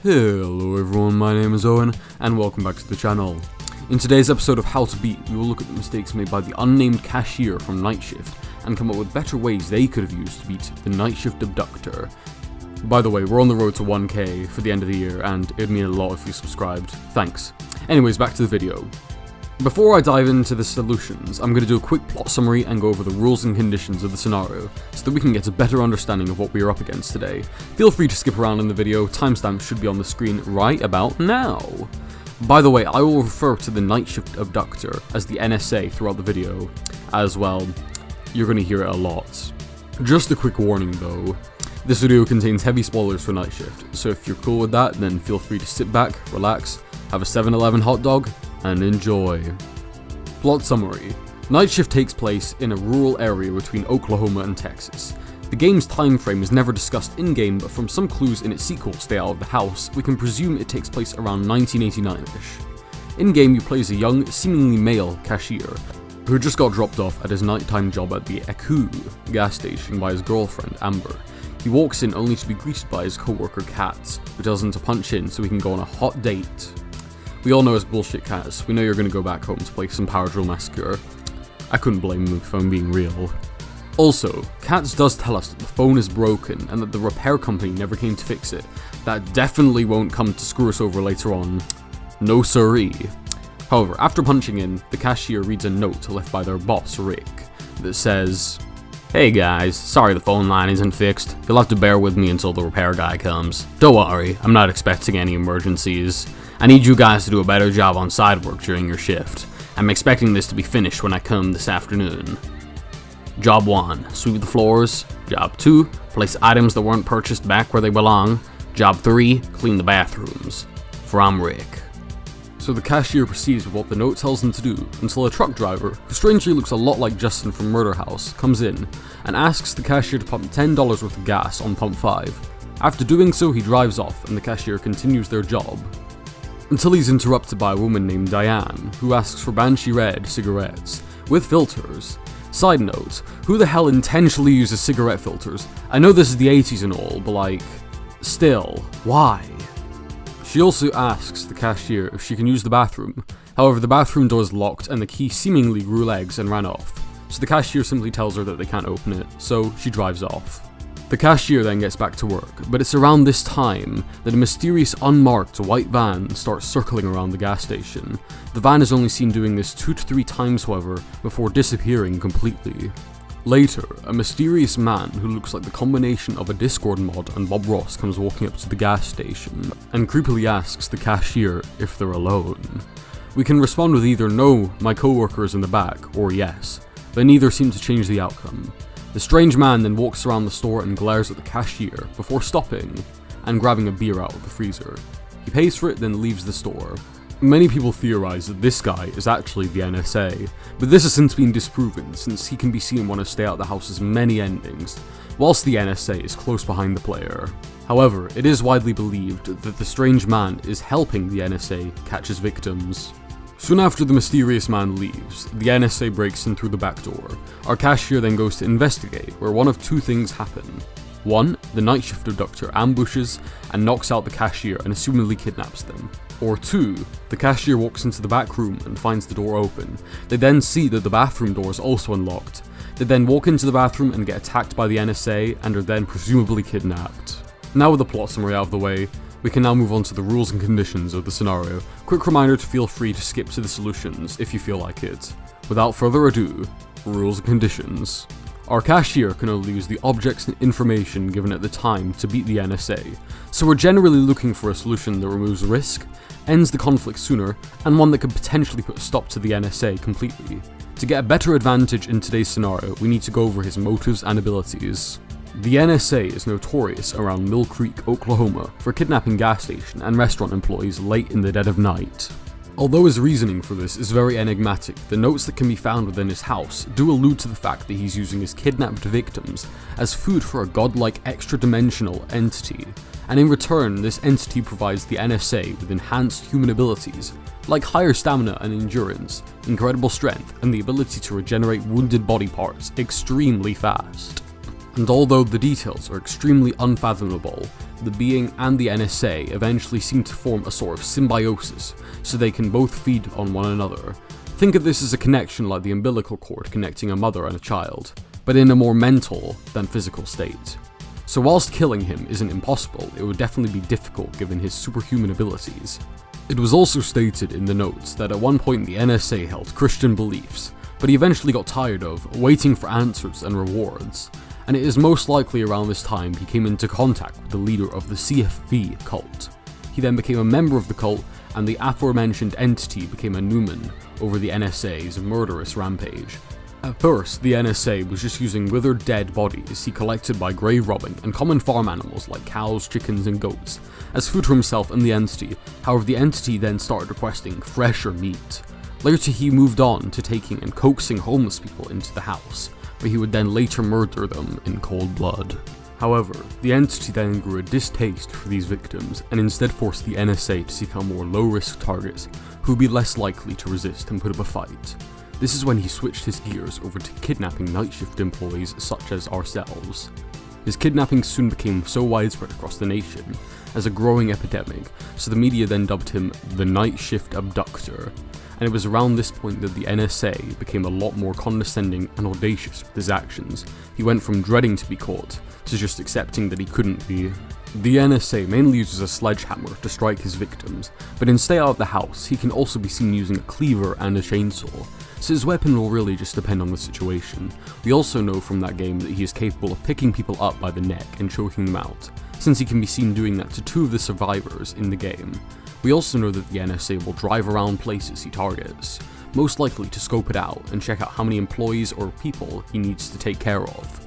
Hello everyone, my name is Owen, and welcome back to the channel. In today's episode of How to Beat, we will look at the mistakes made by the unnamed Cashier from Night Shift, and come up with better ways they could have used to beat the Night Shift Abductor. By the way, we're on the road to 1k for the end of the year, and it'd mean a lot if you subscribed. Thanks. Anyways, back to the video. Before I dive into the solutions, I'm going to do a quick plot summary and go over the rules and conditions of the scenario, so that we can get a better understanding of what we are up against today. Feel free to skip around in the video, timestamps should be on the screen right about now. By the way, I will refer to the Night Shift Abductor as the NSA throughout the video, as well, you're going to hear it a lot. Just a quick warning though, this video contains heavy spoilers for Night Shift, so if you're cool with that, then feel free to sit back, relax, have a 7-Eleven hot dog, and enjoy. Plot summary. Night Shift takes place in a rural area between Oklahoma and Texas. The game's time frame is never discussed in-game, but from some clues in its sequel, Stay Out of the House, we can presume it takes place around 1989-ish. In-game, you play as a young, seemingly male cashier, who just got dropped off at his nighttime job at the Eku gas station by his girlfriend, Amber. He walks in only to be greeted by his co-worker, Kat, who tells him to punch in so he can go on a hot date. We all know it's bullshit, Kat. We know you're gonna go back home to play some Power Drill Massacre. I couldn't blame him if I'm being real. Also, Kat does tell us that the phone is broken and that the repair company never came to fix it. That definitely won't come to screw us over later on. No siree. However, after punching in, the cashier reads a note left by their boss, Rick, that says, "Hey guys, sorry the phone line isn't fixed. You'll have to bear with me until the repair guy comes. Don't worry, I'm not expecting any emergencies. I need you guys to do a better job on side work during your shift. I'm expecting this to be finished when I come this afternoon. Job 1, sweep the floors. Job 2, place items that weren't purchased back where they belong. Job 3, clean the bathrooms. From Rick." So the cashier proceeds with what the note tells him to do, until a truck driver, who strangely looks a lot like Justin from Murder House, comes in and asks the cashier to pump $10 worth of gas on pump 5. After doing so, he drives off and the cashier continues their job, until he's interrupted by a woman named Diane, who asks for Banshee Red cigarettes, with filters. Side note, who the hell intentionally uses cigarette filters? I know this is the 80s and all, but like, still, why? She also asks the cashier if she can use the bathroom. However, the bathroom door is locked and the key seemingly grew legs and ran off. So the cashier simply tells her that they can't open it, so she drives off. The cashier then gets back to work, but it's around this time that a mysterious unmarked white van starts circling around the gas station. The van is only seen doing this 2 to 3 times, however, before disappearing completely. Later, a mysterious man who looks like the combination of a Discord mod and Bob Ross comes walking up to the gas station, and creepily asks the cashier if they're alone. We can respond with either "No, my co-worker is in the back," or "Yes," but neither seem to change the outcome. The strange man then walks around the store and glares at the cashier before stopping and grabbing a beer out of the freezer. He pays for it, then leaves the store. Many people theorize that this guy is actually the NSA, but this has since been disproven since he can be seen in one of Stay Out the House's many endings, whilst the NSA is close behind the player. However, it is widely believed that the strange man is helping the NSA catch his victims. Soon after the mysterious man leaves, the NSA breaks in through the back door. Our cashier then goes to investigate, where one of 2 things happen. 1, the Night Shift Abductor ambushes and knocks out the cashier and assumedly kidnaps them. Or 2, the cashier walks into the back room and finds the door open. They then see that the bathroom door is also unlocked. They then walk into the bathroom and get attacked by the NSA and are then presumably kidnapped. Now with the plot summary out of the way, we can now move on to the rules and conditions of the scenario. Quick reminder to feel free to skip to the solutions if you feel like it. Without further ado, rules and conditions. Our cashier can only use the objects and information given at the time to beat the NSA, so we're generally looking for a solution that removes risk, ends the conflict sooner, and one that could potentially put a stop to the NSA completely. To get a better advantage in today's scenario, we need to go over his motives and abilities. The NSA is notorious around Mill Creek, Oklahoma, for kidnapping gas station and restaurant employees late in the dead of night. Although his reasoning for this is very enigmatic, the notes that can be found within his house do allude to the fact that he's using his kidnapped victims as food for a godlike extra-dimensional entity, and in return this entity provides the NSA with enhanced human abilities, like higher stamina and endurance, incredible strength, and the ability to regenerate wounded body parts extremely fast. And although the details are extremely unfathomable, the being and the NSA eventually seem to form a sort of symbiosis, so they can both feed on one another. Think of this as a connection like the umbilical cord connecting a mother and a child, but in a more mental than physical state. So whilst killing him isn't impossible, it would definitely be difficult given his superhuman abilities. It was also stated in the notes that at one point the NSA held Christian beliefs, but he eventually got tired of waiting for answers and rewards, and it is most likely around this time he came into contact with the leader of the CFV cult. He then became a member of the cult, and the aforementioned entity became a Newman over the NSA's murderous rampage. At first, the NSA was just using withered dead bodies he collected by grave robbing and common farm animals like cows, chickens, and goats as food for himself and the entity. However, the entity then started requesting fresher meat. Later, he moved on to taking and coaxing homeless people into the house, where he would then later murder them in cold blood. However, the entity then grew a distaste for these victims and instead forced the NSA to seek out more low-risk targets who would be less likely to resist and put up a fight. This is when he switched his gears over to kidnapping night shift employees such as ourselves. His kidnapping soon became so widespread across the nation as a growing epidemic, so the media then dubbed him the Night Shift Abductor, and it was around this point that the NSA became a lot more condescending and audacious with his actions. He went from dreading to be caught to just accepting that he couldn't be. The NSA mainly uses a sledgehammer to strike his victims, but in Stay Out of the House he can also be seen using a cleaver and a chainsaw, so his weapon will really just depend on the situation. We also know from that game that he is capable of picking people up by the neck and choking them out, since he can be seen doing that to 2 of the survivors in the game. We also know that the NSA will drive around places he targets, most likely to scope it out and check out how many employees or people he needs to take care of.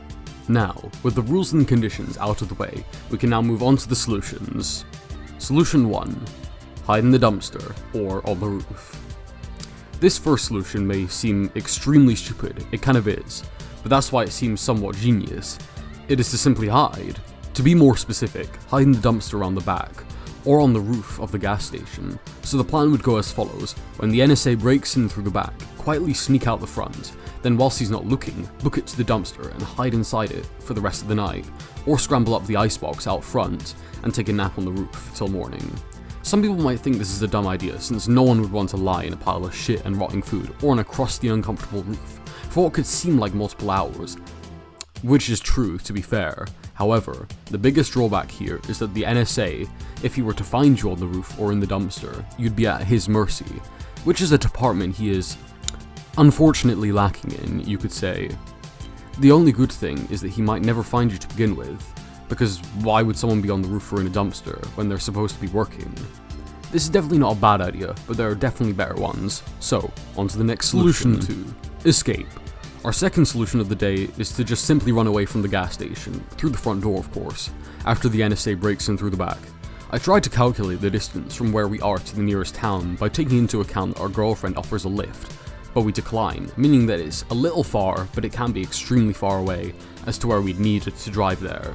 Now, with the rules and conditions out of the way, we can now move on to the solutions. Solution 1. Hide in the dumpster, or on the roof. This first solution may seem extremely stupid, it kind of is, but that's why it seems somewhat genius. It is to simply hide. To be more specific, hide in the dumpster around the back, or on the roof of the gas station. So the plan would go as follows: when the NSA breaks in through the back, quietly sneak out the front, then whilst he's not looking, book it to the dumpster and hide inside it for the rest of the night, or scramble up the icebox out front and take a nap on the roof till morning. Some people might think this is a dumb idea, since no one would want to lie in a pile of shit and rotting food, or on a crusty, uncomfortable roof, for what could seem like multiple hours. Which is true, to be fair. However, the biggest drawback here is that the NSA, if he were to find you on the roof or in the dumpster, you'd be at his mercy, which is a department he is unfortunately lacking in, you could say. The only good thing is that he might never find you to begin with, because why would someone be on the roof or in a dumpster when they're supposed to be working? This is definitely not a bad idea, but there are definitely better ones. So, on to the next solution. Solution 2. Escape. Our second solution of the day is to just simply run away from the gas station, through the front door of course, after the NSA breaks in through the back. I tried to calculate the distance from where we are to the nearest town by taking into account that our girlfriend offers a lift, but we decline, meaning that it's a little far, but it can be extremely far away as to where we'd need to drive there.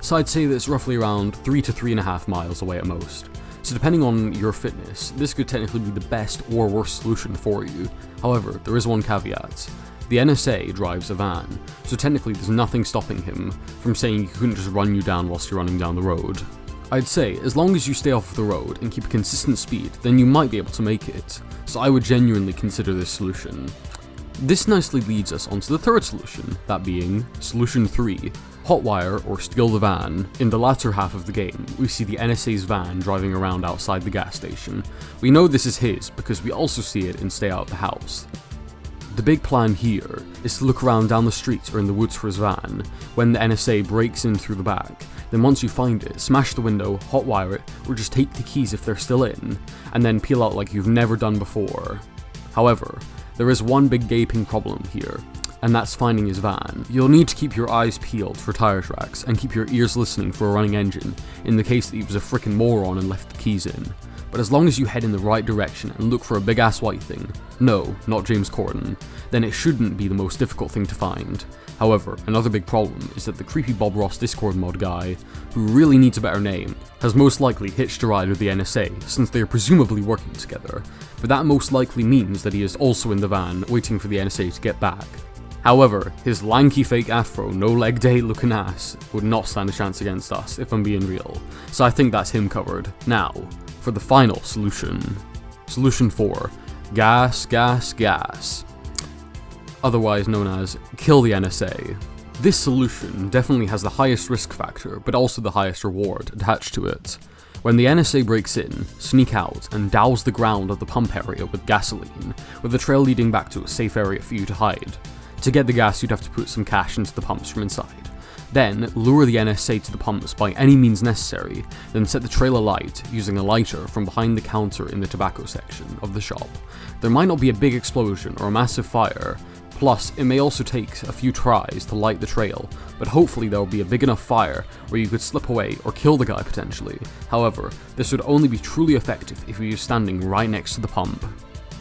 So I'd say that it's roughly around 3 to 3.5 miles away at most. So depending on your fitness, this could technically be the best or worst solution for you. However, there is one caveat. The NSA drives a van, so technically there's nothing stopping him from saying he couldn't just run you down whilst you're running down the road. I'd say, as long as you stay off the road and keep a consistent speed, then you might be able to make it, so I would genuinely consider this solution. This nicely leads us onto the third solution, that being Solution 3, hotwire or steal the van. In the latter half of the game, we see the NSA's van driving around outside the gas station. We know this is his because we also see it in Stay Out of the House. The big plan here is to look around down the street or in the woods for his van. When the NSA breaks in through the back, then once you find it, smash the window, hotwire it, or just take the keys if they're still in, and then peel out like you've never done before. However, there is one big gaping problem here, and that's finding his van. You'll need to keep your eyes peeled for tire tracks and keep your ears listening for a running engine in the case that he was a frickin' moron and left the keys in. But as long as you head in the right direction and look for a big ass white thing, no, not James Corden, then it shouldn't be the most difficult thing to find. However, another big problem is that the creepy Bob Ross Discord mod guy, who really needs a better name, has most likely hitched a ride with the NSA since they are presumably working together, but that most likely means that he is also in the van waiting for the NSA to get back. However, his lanky fake afro, no leg day looking ass would not stand a chance against us, if I'm being real. So I think that's him covered. Now, for the final solution. Solution 4. Gas, gas, gas. Otherwise known as kill the NSA. This solution definitely has the highest risk factor, but also the highest reward attached to it. When the NSA breaks in, sneak out, and douse the ground of the pump area with gasoline, with a trail leading back to a safe area for you to hide. To get the gas, you'd have to put some cash into the pumps from inside. Then, lure the NSA to the pumps by any means necessary, then set the trail alight using a lighter from behind the counter in the tobacco section of the shop. There might not be a big explosion or a massive fire, plus it may also take a few tries to light the trail, but hopefully there will be a big enough fire where you could slip away or kill the guy potentially. However, this would only be truly effective if you're standing right next to the pump.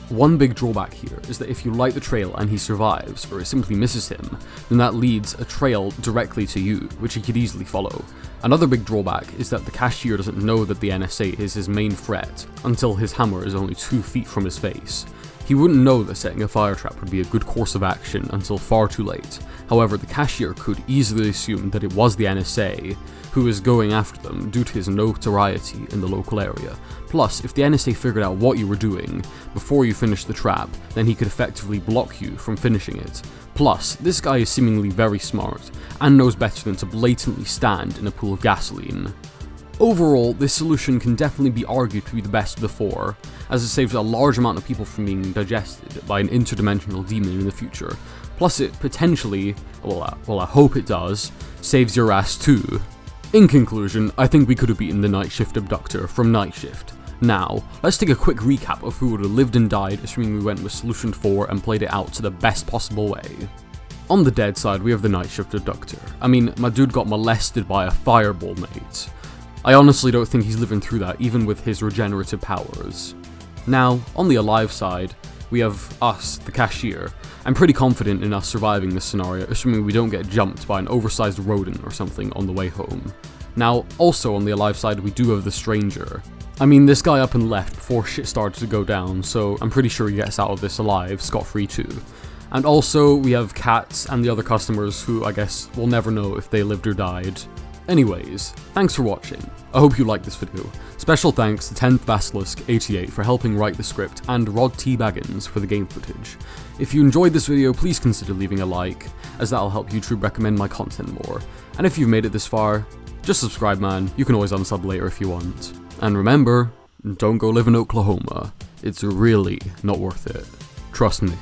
One big drawback here is that if you light the trail and he survives, or it simply misses him, then that leads a trail directly to you, which he could easily follow. Another big drawback is that the cashier doesn't know that the NSA is his main threat until his hammer is only 2 feet from his face. He wouldn't know that setting a fire trap would be a good course of action until far too late. However, the cashier could easily assume that it was the NSA who is going after them due to his notoriety in the local area. Plus, if the NSA figured out what you were doing before you finished the trap, then he could effectively block you from finishing it. Plus, this guy is seemingly very smart, and knows better than to blatantly stand in a pool of gasoline. Overall, this solution can definitely be argued to be the best of the 4, as it saves a large amount of people from being digested by an interdimensional demon in the future. Plus it potentially, well I hope it does, saves your ass too. In conclusion, I think we could have beaten the Night Shift Abductor from Night Shift. Now, let's take a quick recap of who would have lived and died assuming we went with solution 4 and played it out to the best possible way. On the dead side, we have the Night Shift Abductor. I mean, my dude got molested by a fireball mate. I honestly don't think he's living through that, even with his regenerative powers. Now, on the alive side, we have us, the cashier. I'm pretty confident in us surviving this scenario, assuming we don't get jumped by an oversized rodent or something on the way home. Now, also on the alive side, we do have the stranger. I mean, this guy up and left before shit started to go down, so I'm pretty sure he gets out of this alive, scot-free too. And also, we have cats and the other customers who, I guess, will never know if they lived or died. Anyways, thanks for watching. I hope you liked this video. Special thanks to 10th Basilisk 88 for helping write the script and Rod T. Baggins for the game footage. If you enjoyed this video, please consider leaving a like, as that'll help YouTube recommend my content more. And if you've made it this far, just subscribe man, you can always unsub later if you want. And remember, don't go live in Oklahoma. It's really not worth it. Trust me.